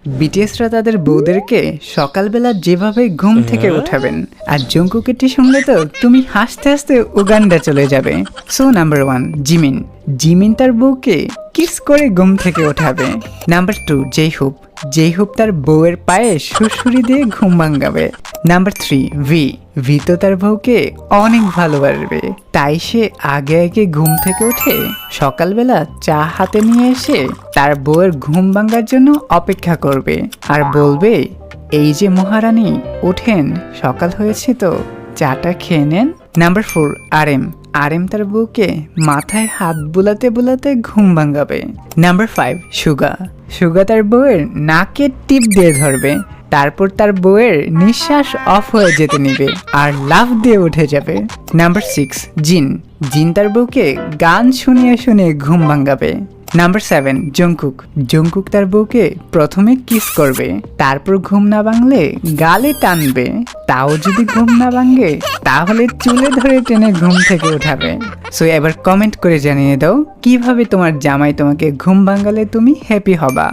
বিটিএসরা তাদের বউদেরকে সকালবেলা যেভাবে ঘুম থেকে উঠাবেন, আর জঙ্কুকেরটি শুনলে তো তুমি হাসতে হাসতে উগান্ডা চলে যাবে। So number 1, Jimin. জিমিন তার বউকে কিস করে ঘুম থেকে ওঠাবে। নাম্বার 2, জেইহুপ। জেইহুপ তার বউয়ের পায়ে সুড়সুড়ি দিয়ে ঘুম ভাঙাবে। নাম্বার 3, ভি তো তার বউকে অনেক ভালোবাসবে, তাই সে আগে আগে ঘুম থেকে উঠে সকালবেলা চা হাতে নিয়ে এসে তার বউয়ের ঘুম ভাঙার জন্য অপেক্ষা করবে আর বলবে, এই যে মহারানী, ওঠেন, সকাল হয়েছে তো, চাটা খেয়ে নেন। নাম্বার 4, আরএম তার বউকে মাথায় হাত বুলাতে বুলাতে ঘুম ভাঙাবে। নাম্বার 5, সুগা তার বউয়ের নাকের টিপ দিয়ে ধরবে, তারপর তার বউয়ের নিঃশ্বাস অফ হয়ে যেতে নিবে আর লাফ দিয়ে উঠে যাবে। নাম্বার 6, জিন তার বউকে গান শুনিয়ে শুনিয়ে ঘুম ভাঙাবে। নাম্বার 7, জঙ্কুক তার বউকে প্রথমে কিস করবে, তারপর ঘুম না ভাঙলে গালে টানবে, তাও যদি ঘুম না ভাঙে তাহলে চুলে ধরে টেনে ঘুম থেকে উঠাবে। সো এবার কমেন্ট করে জানিয়ে দাও কিভাবে তোমার জামাই তোমাকে ঘুম ভাঙালে তুমি হ্যাপি হবা।